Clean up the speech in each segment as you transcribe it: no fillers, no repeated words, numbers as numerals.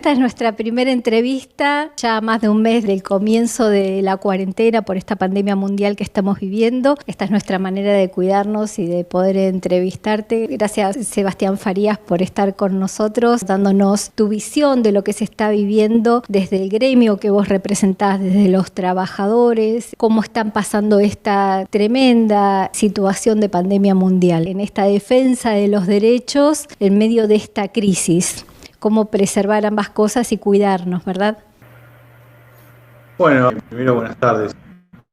Esta es nuestra primera entrevista, ya a más de un mes del comienzo de la cuarentena por esta pandemia mundial que estamos viviendo. Esta es nuestra manera de cuidarnos y de poder entrevistarte. Gracias, Sebastián Farías, por estar con nosotros, dándonos tu visión de lo que se está viviendo desde el gremio que vos representás, desde los trabajadores, cómo están pasando esta tremenda situación de pandemia mundial, en esta defensa de los derechos en medio de esta crisis. Cómo preservar ambas cosas y cuidarnos, ¿verdad? Bueno, primero buenas tardes.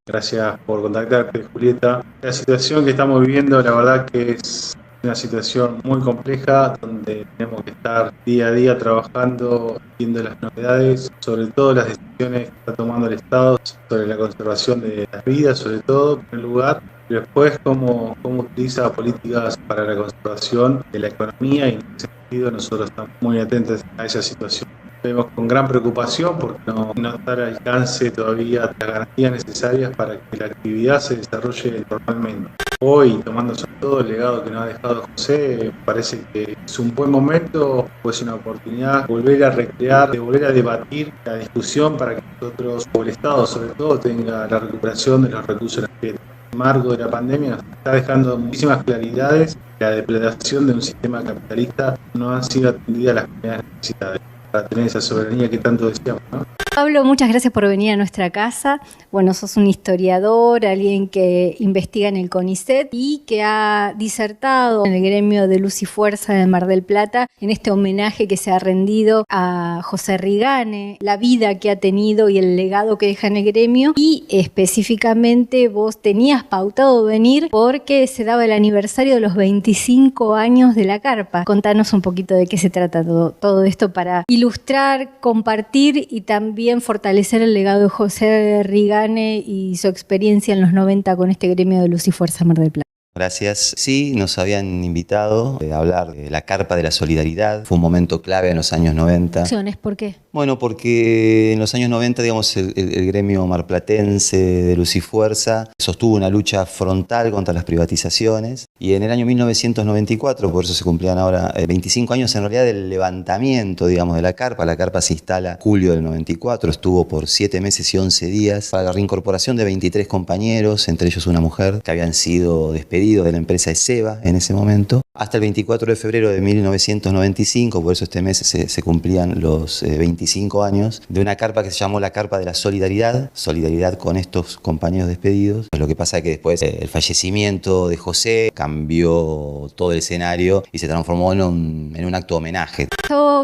Gracias por contactarte, Julieta. La situación que estamos viviendo, la verdad que es una situación muy compleja, donde tenemos que estar día a día trabajando, viendo las novedades, sobre todo las decisiones que está tomando el Estado sobre la conservación de las vidas, sobre todo, en primer lugar. Y después, cómo utiliza políticas para la conservación de la economía, y en ese sentido nosotros estamos muy atentos a esa situación. Vemos con gran preocupación porque no está al alcance todavía las garantías necesarias para que la actividad se desarrolle normalmente. Hoy, tomando sobre todo el legado que nos ha dejado José, parece que es un buen momento, pues una oportunidad de volver a recrear, de volver a debatir la discusión para que nosotros, o el Estado sobre todo, tenga la recuperación de los recursos energéticos. El marco de la pandemia nos está dejando muchísimas claridades. La depredación de un sistema capitalista no han sido atendidas las primeras necesidades para tener esa soberanía que tanto deseamos, ¿no? Pablo, muchas gracias por venir a nuestra casa. Bueno, sos un historiador, alguien que investiga en el CONICET y que ha disertado en el gremio de Luz y Fuerza de Mar del Plata en este homenaje que se ha rendido a José Rigane, la vida que ha tenido y el legado que deja en el gremio. Y específicamente vos tenías pautado venir porque se daba el aniversario de los 25 años de la carpa. Contanos un poquito de qué se trata todo esto para ilustrar, compartir y también fortalecer el legado de José Rigane y su experiencia en los 90 con este gremio de Luz y Fuerza Mar del Plata. Gracias. Sí, nos habían invitado a hablar de la Carpa de la Solidaridad. Fue un momento clave en los años 90. ¿Por qué? Bueno, porque en los años 90, digamos, el gremio marplatense de Luz y Fuerza sostuvo una lucha frontal contra las privatizaciones, y en el año 1994, por eso se cumplían ahora 25 años en realidad del levantamiento, digamos, de la Carpa. La Carpa se instala en julio del 94, estuvo por 7 meses y 11 días para la reincorporación de 23 compañeros, entre ellos una mujer, que habían sido despedidos de la empresa ESEBA en ese momento, hasta el 24 de febrero de 1995, por eso este mes se cumplían los 25 años, de una carpa que se llamó la Carpa de la Solidaridad, solidaridad con estos compañeros despedidos. Pues lo que pasa es que después el fallecimiento de José cambió todo el escenario y se transformó en un acto de homenaje.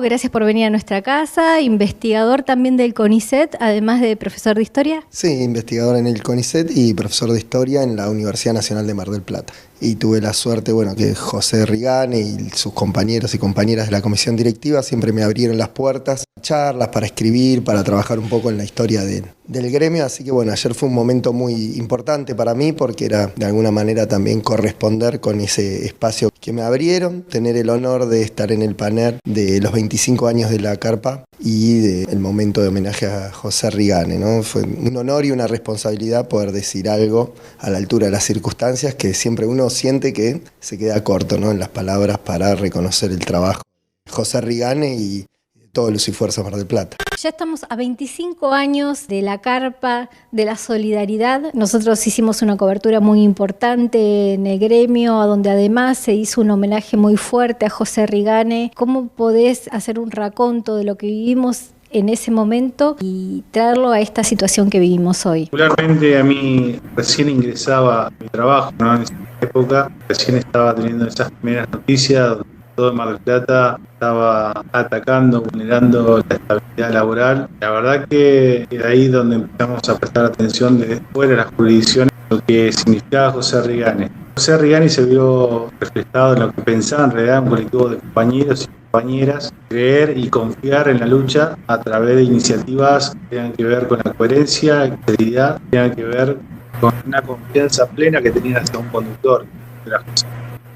Gracias por venir a nuestra casa, investigador también del CONICET, además de profesor de Historia. Sí, investigador en el CONICET y profesor de Historia en la Universidad Nacional de Mar del Plata. Y tuve la suerte, que José Rigane y sus compañeros y compañeras de la comisión directiva siempre me abrieron las puertas, charlas para escribir, para trabajar un poco en la historia del gremio. Así que ayer fue un momento muy importante para mí porque era de alguna manera también corresponder con ese espacio que me abrieron, tener el honor de estar en el panel de los 25 años de la carpa y del momento de homenaje a José Rigane, ¿no? Fue un honor y una responsabilidad poder decir algo a la altura de las circunstancias, que siempre uno siente que se queda corto, ¿no?, en las palabras para reconocer el trabajo de José Rigane y todo Luz y Fuerza Mar del Plata. Ya estamos a 25 años de la Carpa de la Solidaridad. Nosotros hicimos una cobertura muy importante en el gremio, donde además se hizo un homenaje muy fuerte a José Rigane. ¿Cómo podés hacer un raconto de lo que vivimos en ese momento y traerlo a esta situación que vivimos hoy? Particularmente a mí recién ingresaba a mi trabajo, ¿no? En esa época recién estaba teniendo esas primeras noticias donde todo Mar del Plata estaba atacando, vulnerando la estabilidad laboral. La verdad que es ahí donde empezamos a prestar atención desde fuera de las jurisdicciones lo que significaba José Rigane. José Rigane se vio reflejado en lo que pensaba en realidad un colectivo de compañeros y compañeras, creer y confiar en la lucha a través de iniciativas que tengan que ver con la coherencia, la integridad, que tengan que ver con una confianza plena que tenía hasta un conductor de las cosas.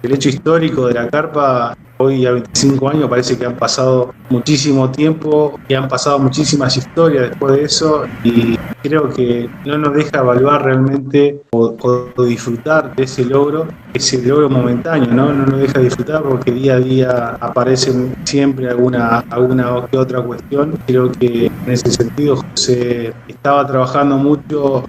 El hecho histórico de la carpa hoy a 25 años parece que han pasado muchísimo tiempo y han pasado muchísimas historias después de eso, y creo que no nos deja evaluar realmente o disfrutar de ese logro momentáneo, ¿no? No nos deja disfrutar porque día a día aparecen siempre alguna que otra cuestión. Creo que en ese sentido José estaba trabajando mucho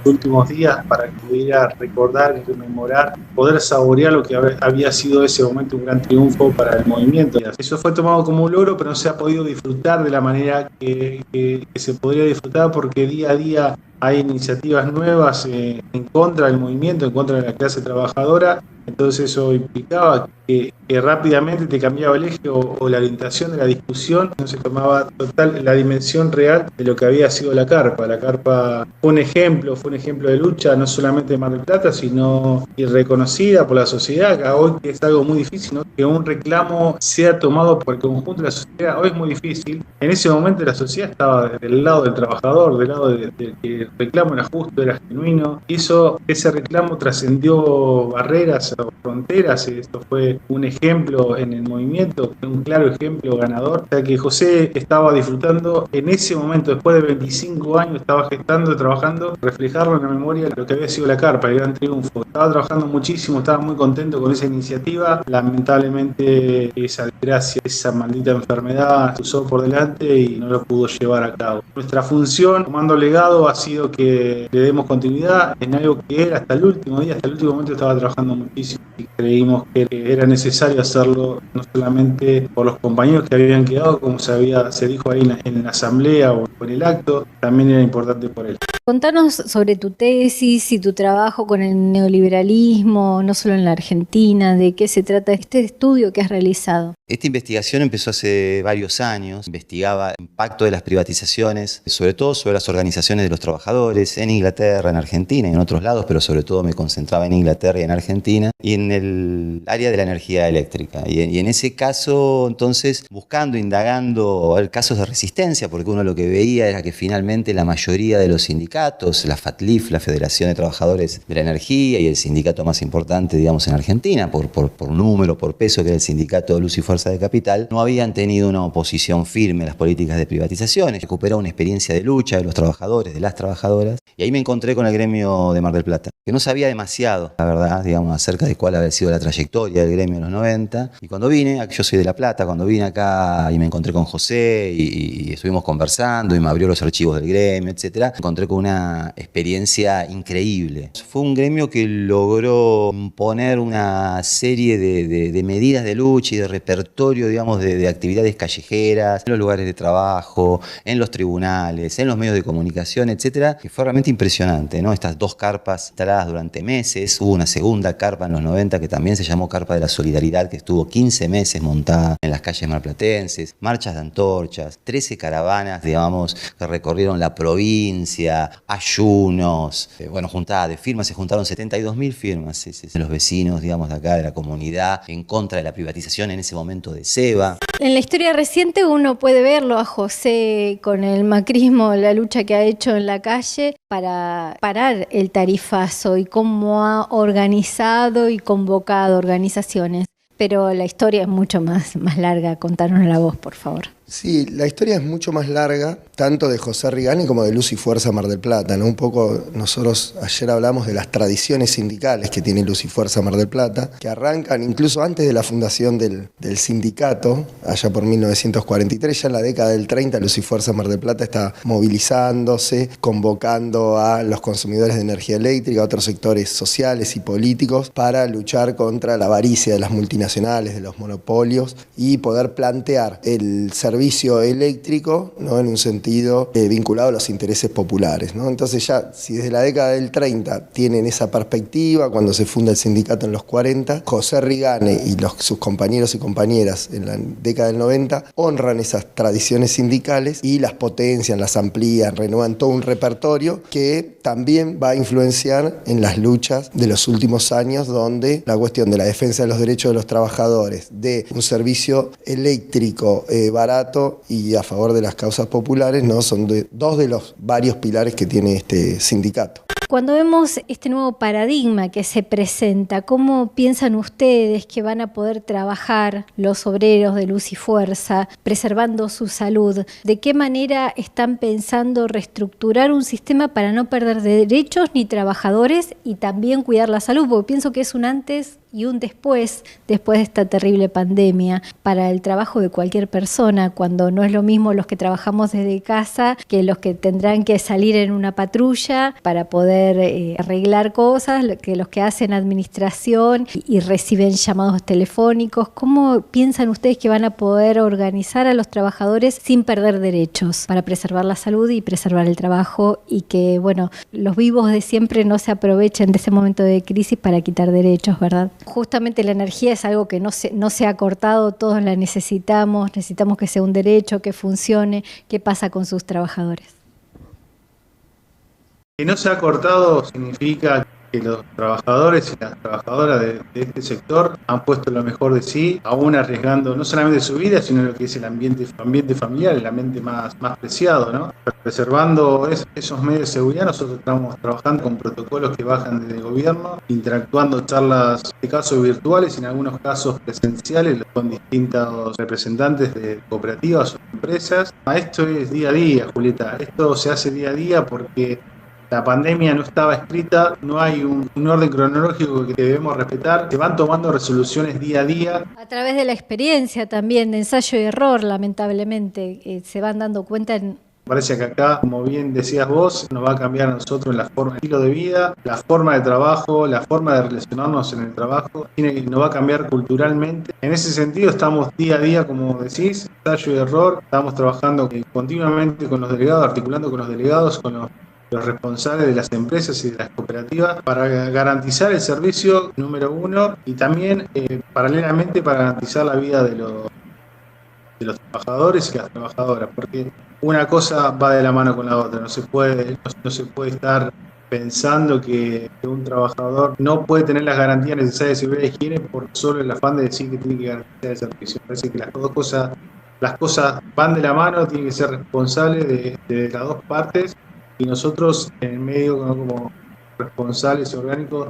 últimos días para que pudiera recordar y rememorar, poder saborear lo que había sido ese momento un gran triunfo para el movimiento. Eso fue tomado como un logro, pero no se ha podido disfrutar de la manera que se podría disfrutar, porque día a día hay iniciativas nuevas en contra del movimiento, en contra de la clase trabajadora. Entonces eso implicaba que rápidamente te cambiaba el eje o la orientación de la discusión, no se tomaba la dimensión real de lo que había sido la carpa. La carpa fue un ejemplo de lucha, no solamente de Mar del Plata, sino y reconocida por la sociedad, que hoy es algo muy difícil, ¿no? Que un reclamo sea tomado por el conjunto de la sociedad, hoy es muy difícil. En ese momento la sociedad estaba del lado del trabajador, del lado del que el reclamo era justo, era genuino, y ese reclamo trascendió barreras o fronteras. Esto fue un ejemplo en el movimiento, un claro ejemplo ganador. O sea que José estaba disfrutando en ese momento, después de 25 años, estaba gestando, trabajando, reflejarlo en la memoria lo que había sido la carpa, el gran triunfo. Estaba trabajando muchísimo, estaba muy contento con esa iniciativa. Lamentablemente esa desgracia, esa maldita enfermedad cruzó por delante y no lo pudo llevar a cabo. Nuestra función, Comando Legado, ha sido que le demos continuidad en algo que él hasta el último día, hasta el último momento estaba trabajando muchísimo, y creímos que era necesario hacerlo, no solamente por los compañeros que habían quedado, como se dijo ahí en la asamblea o en el acto, también era importante por él. Contanos sobre tu tesis y tu trabajo con el neoliberalismo, no solo en la Argentina, de qué se trata este estudio que has realizado. Esta investigación empezó hace varios años, investigaba el impacto de las privatizaciones, sobre todo sobre las organizaciones de los trabajadores en Inglaterra, en Argentina y en otros lados, pero sobre todo me concentraba en Inglaterra y en Argentina, y en el área de la energía eléctrica. Y en ese caso, entonces, buscando, indagando casos de resistencia, porque uno lo que veía era que finalmente la mayoría de los sindicatos, la FATLIF, la Federación de Trabajadores de la Energía, y el sindicato más importante, digamos, en Argentina, por número, por peso, que era el sindicato de Luz y Fuerza de Capital, no habían tenido una oposición firme a las políticas de privatizaciones. Recuperó una experiencia de lucha de los trabajadores, de las trabajadoras, y ahí me encontré con el gremio de Mar del Plata, que no sabía demasiado, la verdad, digamos, acerca de cuál había sido la trayectoria del gremio en los 90. Y cuando vine, yo soy de La Plata, cuando vine acá y me encontré con José y estuvimos conversando y me abrió los archivos del gremio, etcétera, me encontré con una experiencia increíble. Fue un gremio que logró poner una serie de medidas de lucha y de repertorio, digamos, de actividades callejeras, en los lugares de trabajo, en los tribunales, en los medios de comunicación, etcétera, que fue realmente impresionante, ¿no? Estas dos carpas instaladas durante meses. Hubo una segunda carpa en los 90 que también se llamó Carpa de la Solidaridad, que estuvo 15 meses montada en las calles marplatenses, marchas de antorchas, 13 caravanas, digamos, que recorrieron la provincia, ayunos, juntada de firmas, se juntaron 72.000 firmas de los vecinos, digamos, de acá, de la comunidad, en contra de la privatización en ese momento de SEBA. En la historia reciente uno puede verlo a José con el macrismo, la lucha que ha hecho en la calle para parar el tarifazo y cómo ha organizado y convocado organizaciones. Pero la historia es mucho más larga. Contárnosla vos, por favor. Sí, la historia es mucho más larga, tanto de José Rigani como de Luz y Fuerza Mar del Plata, ¿no? Un poco nosotros ayer hablamos de las tradiciones sindicales que tiene Luz y Fuerza Mar del Plata, que arrancan incluso antes de la fundación del sindicato, allá por 1943, ya en la década del 30, Luz y Fuerza Mar del Plata está movilizándose, convocando a los consumidores de energía eléctrica, a otros sectores sociales y políticos, para luchar contra la avaricia de las multinacionales, de los monopolios, y poder plantear el servicio eléctrico, ¿no? En un sentido vinculado a los intereses populares, ¿no? Entonces ya, si desde la década del 30 tienen esa perspectiva, cuando se funda el sindicato en los 40, José Rigani y sus compañeros y compañeras en la década del 90 honran esas tradiciones sindicales y las potencian, las amplían, renuevan todo un repertorio que también va a influenciar en las luchas de los últimos años, donde la cuestión de la defensa de los derechos de los trabajadores, de un servicio eléctrico barato y a favor de las causas populares, ¿no? Son dos de los varios pilares que tiene este sindicato. Cuando vemos este nuevo paradigma que se presenta, ¿cómo piensan ustedes que van a poder trabajar los obreros de Luz y Fuerza preservando su salud? ¿De qué manera están pensando reestructurar un sistema para no perder derechos ni trabajadores y también cuidar la salud? Porque pienso que es un antes y un después de esta terrible pandemia, para el trabajo de cualquier persona, cuando no es lo mismo los que trabajamos desde casa que los que tendrán que salir en una patrulla para poder arreglar cosas, que los que hacen administración y reciben llamados telefónicos. ¿Cómo piensan ustedes que van a poder organizar a los trabajadores sin perder derechos para preservar la salud y preservar el trabajo y que, bueno, los vivos de siempre no se aprovechen de ese momento de crisis para quitar derechos, ¿verdad? Justamente la energía es algo que no se ha cortado, todos la necesitamos que sea un derecho, que funcione. ¿Qué pasa con sus trabajadores? Que no se ha cortado significa que los trabajadores y las trabajadoras de este sector han puesto lo mejor de sí, aún arriesgando no solamente su vida, sino lo que es el ambiente familiar, el ambiente más preciado, ¿no? Preservando esos medios de seguridad, nosotros estamos trabajando con protocolos que bajan desde el gobierno, interactuando charlas, en este caso virtuales y en algunos casos presenciales, con distintos representantes de cooperativas o empresas. Esto es día a día, Julieta, esto se hace día a día porque la pandemia no estaba escrita, no hay un orden cronológico que debemos respetar, se van tomando resoluciones día a día. A través de la experiencia también, de ensayo y error, lamentablemente, se van dando cuenta Parece que acá, como bien decías vos, nos va a cambiar a nosotros la forma, el estilo de vida, la forma de trabajo, la forma de relacionarnos en el trabajo, nos va a cambiar culturalmente. En ese sentido estamos día a día, como decís, ensayo y error, estamos trabajando continuamente con los delegados, articulando con los delegados, con los responsables de las empresas y de las cooperativas para garantizar el servicio número uno y también paralelamente para garantizar la vida de los trabajadores y las trabajadoras, porque una cosa va de la mano con la otra, no se puede estar pensando que un trabajador no puede tener las garantías necesarias de seguridad y higiene por solo el afán de decir que tiene que garantizar el servicio. Parece que las cosas van de la mano, tienen que ser responsables de las dos partes y nosotros en el medio como responsables orgánicos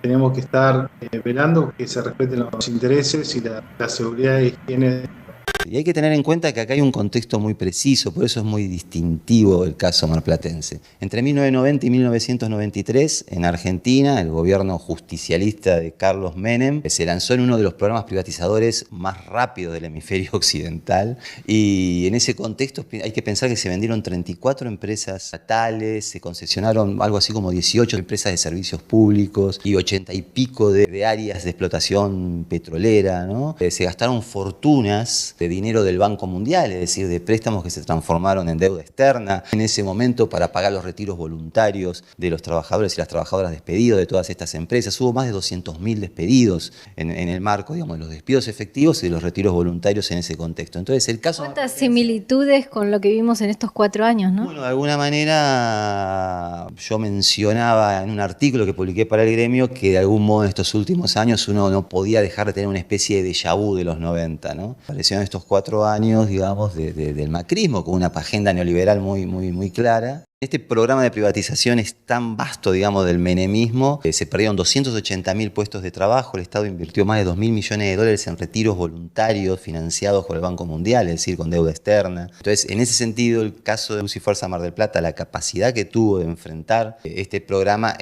tenemos que estar velando que se respeten los intereses y la seguridad y higiene. Y hay que tener en cuenta que acá hay un contexto muy preciso, por eso es muy distintivo el caso marplatense. Entre 1990 y 1993, en Argentina, el gobierno justicialista de Carlos Menem se lanzó en uno de los programas privatizadores más rápidos del hemisferio occidental, y en ese contexto hay que pensar que se vendieron 34 empresas estatales, se concesionaron algo así como 18 empresas de servicios públicos y 80 y pico de áreas de explotación petrolera, ¿no? Se gastaron fortunas de dinero del Banco Mundial, es decir, de préstamos que se transformaron en deuda externa en ese momento para pagar los retiros voluntarios de los trabajadores y las trabajadoras despedidos de todas estas empresas. Hubo más de 200.000 despedidos en el marco, digamos, de los despidos efectivos y de los retiros voluntarios en ese contexto. Entonces, el caso... ¿Cuántas similitudes con lo que vimos en estos 4 años, no? Bueno, de alguna manera yo mencionaba en un artículo que publiqué para el gremio que de algún modo en estos últimos años uno no podía dejar de tener una especie de déjà vu de los 90, ¿no? Aparecieron estos 4 años, digamos, del macrismo, con una agenda neoliberal muy clara. Este programa de privatización es tan vasto, digamos, del menemismo, que se perdieron 280.000 puestos de trabajo, el Estado invirtió más de 2.000 millones de dólares en retiros voluntarios financiados por el Banco Mundial, es decir, con deuda externa. Entonces, en ese sentido, el caso de Luz y Fuerza Mar del Plata, la capacidad que tuvo de enfrentar este programa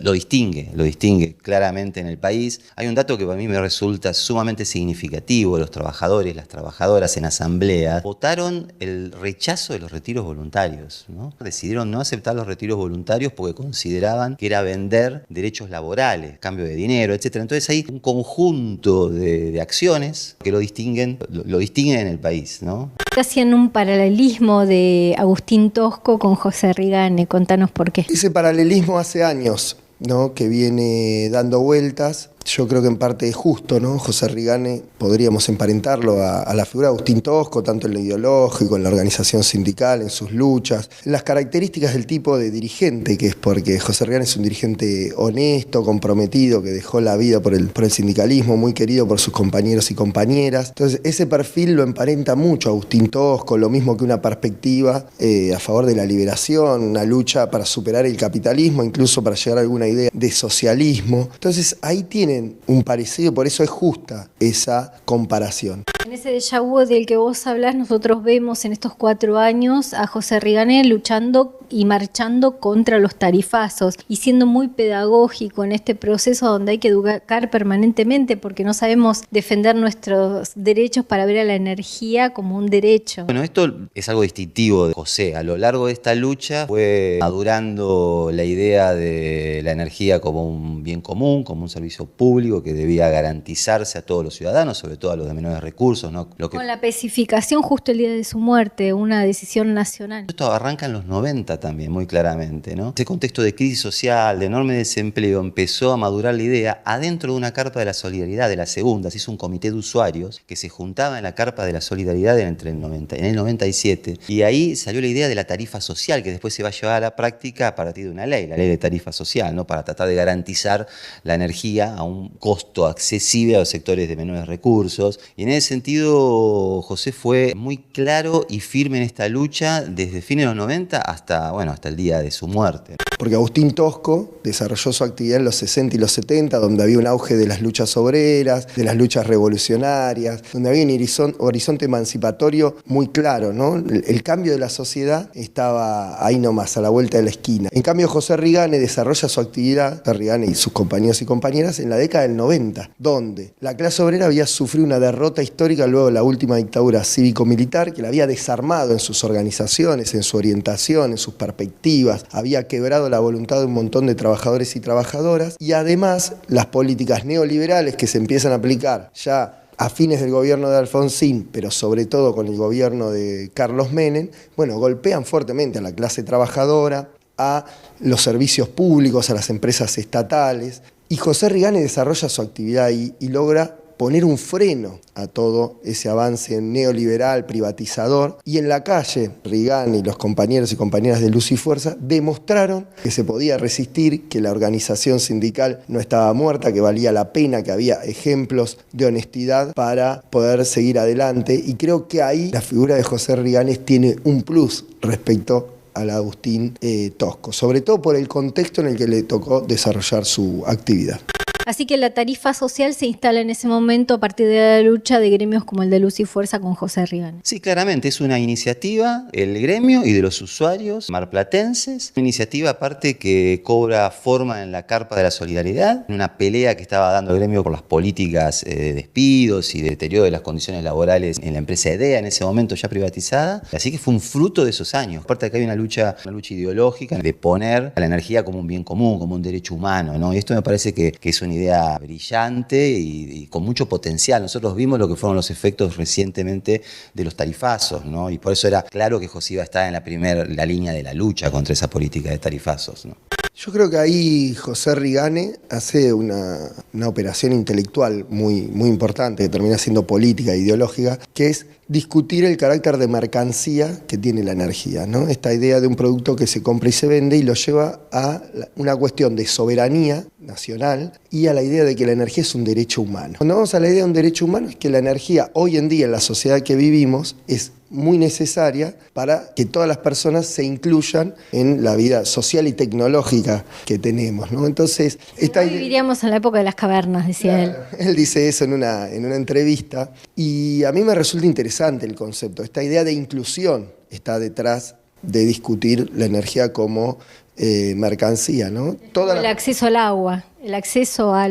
lo distingue claramente en el país. Hay un dato que para mí me resulta sumamente significativo: los trabajadores, las trabajadoras en asamblea votaron el rechazo de los retiros voluntarios, ¿no? Decidieron no aceptar los retiros voluntarios porque consideraban que era vender derechos laborales, cambio de dinero, etc. Entonces hay un conjunto de acciones que lo distinguen en el país, ¿no? Hacían un paralelismo de Agustín Tosco con José Rigane, contanos por qué. Ese paralelismo hace años, ¿no?, que viene dando vueltas. Yo creo que en parte es justo, ¿no? José Rigane podríamos emparentarlo a la figura de Agustín Tosco, tanto en lo ideológico, en la organización sindical, en sus luchas, en las características del tipo de dirigente que es, porque José Rigane es un dirigente honesto, comprometido, que dejó la vida por el sindicalismo, muy querido por sus compañeros y compañeras. Entonces, ese perfil lo emparenta mucho a Agustín Tosco, lo mismo que una perspectiva a favor de la liberación, una lucha para superar el capitalismo, incluso para llegar a alguna idea de socialismo. Entonces, ahí tienen un parecido, por eso es justa esa comparación. En ese déjà vu del que vos hablás, nosotros vemos en estos 4 años a José Rigane luchando y marchando contra los tarifazos y siendo muy pedagógico en este proceso donde hay que educar permanentemente porque no sabemos defender nuestros derechos para ver a la energía como un derecho. Bueno, esto es algo distintivo de José. A lo largo de esta lucha fue madurando la idea de la energía como un bien común, como un servicio público que debía garantizarse a todos los ciudadanos, sobre todo a los de menores recursos, ¿no? Con la especificación justo el día de su muerte, una decisión nacional. Esto arranca en los 90 también, muy claramente, ¿no? Ese contexto de crisis social, de enorme desempleo, empezó a madurar la idea adentro de una carpa de la solidaridad, de la segunda. Se hizo un comité de usuarios que se juntaba en la carpa de la solidaridad en el 97, y ahí salió la idea de la tarifa social, que después se va a llevar a la práctica a partir de una ley, la ley de tarifa social, ¿no? Para tratar de garantizar la energía a un costo accesible a los sectores de menores recursos. Y en ese sentido, José fue muy claro y firme en esta lucha desde fines de los 90 hasta el día de su muerte. Porque Agustín Tosco desarrolló su actividad en los 60 y los 70, donde había un auge de las luchas obreras, de las luchas revolucionarias, donde había un horizonte emancipatorio muy claro, ¿no? El cambio de la sociedad estaba ahí nomás, a la vuelta de la esquina. En cambio, José Rigane desarrolla su actividad, José Rigane y sus compañeros y compañeras, en la década del 90, donde la clase obrera había sufrido una derrota histórica luego de la última dictadura cívico-militar, que la había desarmado en sus organizaciones, en su orientación, en sus perspectivas, había quebrado la voluntad de un montón de trabajadores y trabajadoras, y además las políticas neoliberales que se empiezan a aplicar ya a fines del gobierno de Alfonsín, pero sobre todo con el gobierno de Carlos Menem, golpean fuertemente a la clase trabajadora, a los servicios públicos, a las empresas estatales, y José Rigane desarrolla su actividad ahí y logra poner un freno a todo ese avance neoliberal, privatizador, y en la calle Rigane y los compañeros y compañeras de Luz y Fuerza demostraron que se podía resistir, que la organización sindical no estaba muerta, que valía la pena, que había ejemplos de honestidad para poder seguir adelante, y creo que ahí la figura de José Rigane tiene un plus respecto al Agustín Tosco, sobre todo por el contexto en el que le tocó desarrollar su actividad. Así que la tarifa social se instala en ese momento a partir de la lucha de gremios como el de Luz y Fuerza con José Rigane. Sí, claramente, es una iniciativa, el gremio y de los usuarios marplatenses, una iniciativa aparte que cobra forma en la carpa de la solidaridad, en una pelea que estaba dando el gremio por las políticas de despidos y de deterioro de las condiciones laborales en la empresa EDEA, en ese momento ya privatizada. Así que fue un fruto de esos años. Aparte de que hay una lucha ideológica de poner a la energía como un bien común, como un derecho humano, ¿no? Y esto me parece que es una idea brillante y con mucho potencial. Nosotros vimos lo que fueron los efectos recientemente de los tarifazos, ¿no? Y por eso era claro que José iba a estar en la línea de la lucha contra esa política de tarifazos, ¿no? Yo creo que ahí José Rigane hace una operación intelectual muy importante, que termina siendo política e ideológica, que es discutir el carácter de mercancía que tiene la energía, ¿no? Esta idea de un producto que se compra y se vende, y lo lleva a una cuestión de soberanía nacional y a la idea de que la energía es un derecho humano. Cuando vamos a la idea de un derecho humano, es que la energía hoy en día en la sociedad que vivimos es muy necesaria para que todas las personas se incluyan en la vida social y tecnológica que tenemos, ¿no? Entonces, viviríamos en la época de las cavernas, decía él. Él dice eso en una entrevista, y a mí me resulta interesante el concepto. Esta idea de inclusión está detrás de discutir la energía como mercancía, ¿no? El acceso al agua, el acceso a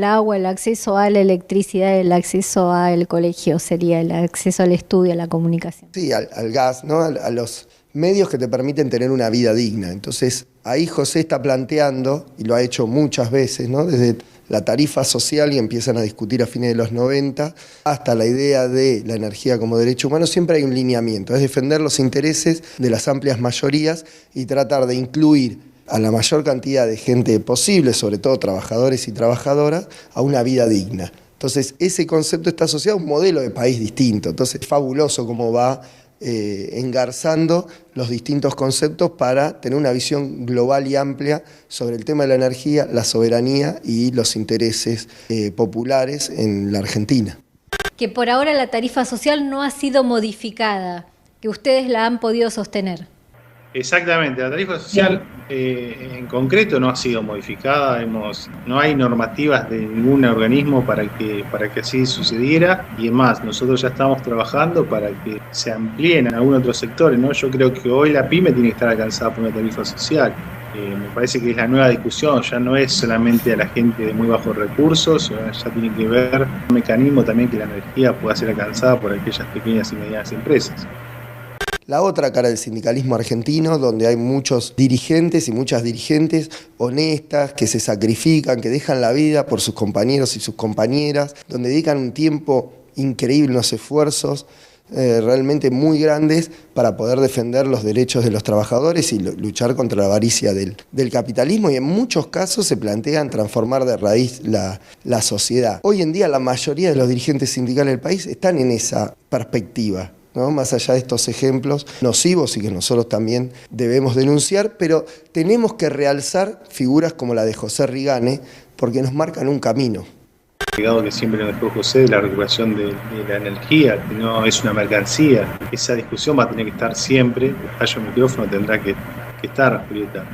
la electricidad, el acceso al colegio, sería el acceso al estudio, a la comunicación. Sí, al gas, ¿no? A los medios que te permiten tener una vida digna. Entonces, ahí José está planteando, y lo ha hecho muchas veces, ¿no? Desde la tarifa social, y empiezan a discutir a fines de los 90, hasta la idea de la energía como derecho humano, siempre hay un lineamiento, es defender los intereses de las amplias mayorías y tratar de incluir a la mayor cantidad de gente posible, sobre todo trabajadores y trabajadoras, a una vida digna. Entonces, ese concepto está asociado a un modelo de país distinto. Entonces, es fabuloso cómo va engarzando los distintos conceptos para tener una visión global y amplia sobre el tema de la energía, la soberanía y los intereses populares en la Argentina. Que por ahora la tarifa social no ha sido modificada, que ustedes la han podido sostener. Exactamente, la tarifa social en concreto no ha sido modificada, no hay normativas de ningún organismo para que así sucediera, y es más, nosotros ya estamos trabajando para que se amplíen en algunos otros sectores, ¿no? Yo creo que hoy la pyme tiene que estar alcanzada por una tarifa social. Me parece que es la nueva discusión, ya no es solamente a la gente de muy bajos recursos, ya tiene que ver un mecanismo también que la energía pueda ser alcanzada por aquellas pequeñas y medianas empresas. La otra cara del sindicalismo argentino, donde hay muchos dirigentes y muchas dirigentes honestas, que se sacrifican, que dejan la vida por sus compañeros y sus compañeras, donde dedican un tiempo increíble, unos esfuerzos realmente muy grandes para poder defender los derechos de los trabajadores y luchar contra la avaricia del capitalismo, y en muchos casos se plantean transformar de raíz la sociedad. Hoy en día la mayoría de los dirigentes sindicales del país están en esa perspectiva, ¿no? Más allá de estos ejemplos nocivos y que nosotros también debemos denunciar, pero tenemos que realzar figuras como la de José Rigane, porque nos marcan un camino. El legado que siempre nos dejó José de la recuperación de la energía, que no es una mercancía. Esa discusión va a tener que estar siempre, el fallo micrófono tendrá que estar, Julieta.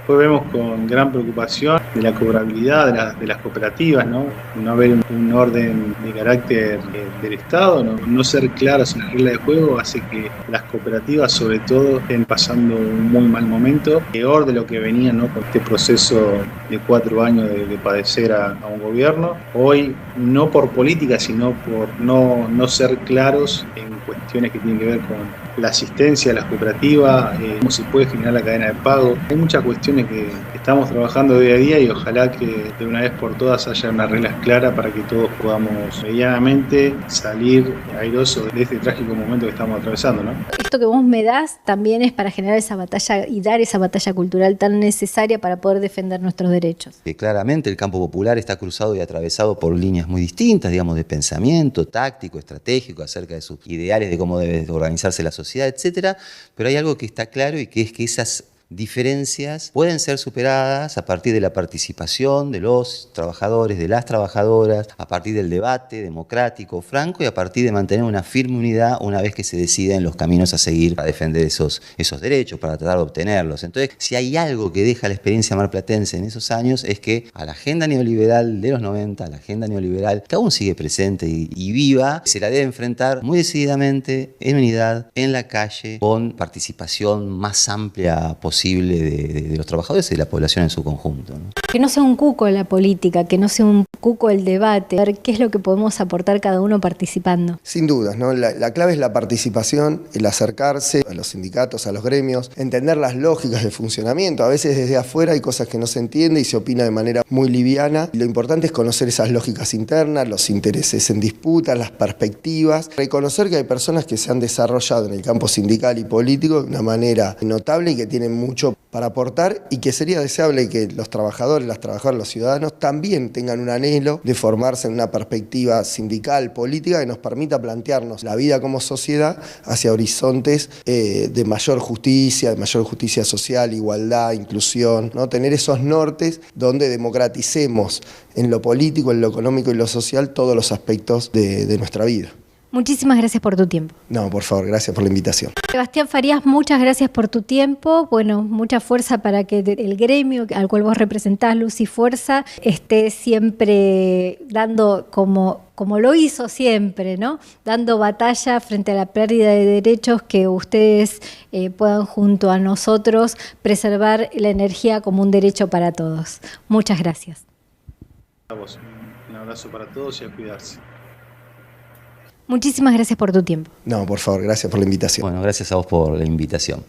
Después vemos con gran preocupación de la cobrabilidad de las cooperativas, ¿no? No haber un orden de carácter del Estado, no ser claros en las reglas de juego hace que las cooperativas sobre todo estén pasando un muy mal momento, peor de lo que venían, ¿no? Con este proceso de 4 años de padecer a un gobierno. Hoy, no por política, sino por no ser claros en cuestiones que tienen que ver con la asistencia a las cooperativas, cómo se puede generar la cadena de pago. Hay muchas cuestiones que estamos trabajando día a día y ojalá que de una vez por todas haya unas reglas claras para que todos podamos medianamente salir airosos de este trágico momento que estamos atravesando, ¿no? Esto que vos me das también es para generar esa batalla y dar esa batalla cultural tan necesaria para poder defender nuestros derechos. Claramente el campo popular está cruzado y atravesado por líneas muy distintas, digamos, de pensamiento táctico, estratégico, acerca de sus ideales de cómo debe organizarse la sociedad, etcétera. Pero hay algo que está claro, y que es que esas diferencias pueden ser superadas a partir de la participación de los trabajadores, de las trabajadoras, a partir del debate democrático, franco, y a partir de mantener una firme unidad una vez que se deciden los caminos a seguir para defender esos derechos, para tratar de obtenerlos. Entonces, si hay algo que deja la experiencia marplatense en esos años, es que a la agenda neoliberal de los 90, a la agenda neoliberal que aún sigue presente y viva, se la debe enfrentar muy decididamente, en unidad, en la calle, con participación más amplia posible de los trabajadores y de la población en su conjunto, ¿no? Que no sea un cuco la política, que no sea un cuco el debate, a ver qué es lo que podemos aportar cada uno participando. Sin dudas, ¿no? La clave es la participación, el acercarse a los sindicatos, a los gremios, entender las lógicas de funcionamiento. A veces desde afuera hay cosas que no se entiende y se opina de manera muy liviana. Lo importante es conocer esas lógicas internas, los intereses en disputa, las perspectivas, reconocer que hay personas que se han desarrollado en el campo sindical y político de una manera notable y que tienen mucho para aportar, y que sería deseable que los trabajadores, las trabajadoras, los ciudadanos también tengan un anhelo de formarse en una perspectiva sindical, política, que nos permita plantearnos la vida como sociedad hacia horizontes de mayor justicia social, igualdad, inclusión, ¿no? Tener esos nortes donde democraticemos en lo político, en lo económico y lo social todos los aspectos de nuestra vida. Muchísimas gracias por tu tiempo. No, por favor, gracias por la invitación. Sebastián Farías, muchas gracias por tu tiempo. Bueno, mucha fuerza para que el gremio al cual vos representás, Luz y Fuerza, esté siempre dando como lo hizo siempre, ¿no? Dando batalla frente a la pérdida de derechos, que ustedes puedan junto a nosotros preservar la energía como un derecho para todos. Muchas gracias. Un abrazo para todos y a cuidarse. Muchísimas gracias por tu tiempo. No, por favor, gracias por la invitación. Bueno, gracias a vos por la invitación.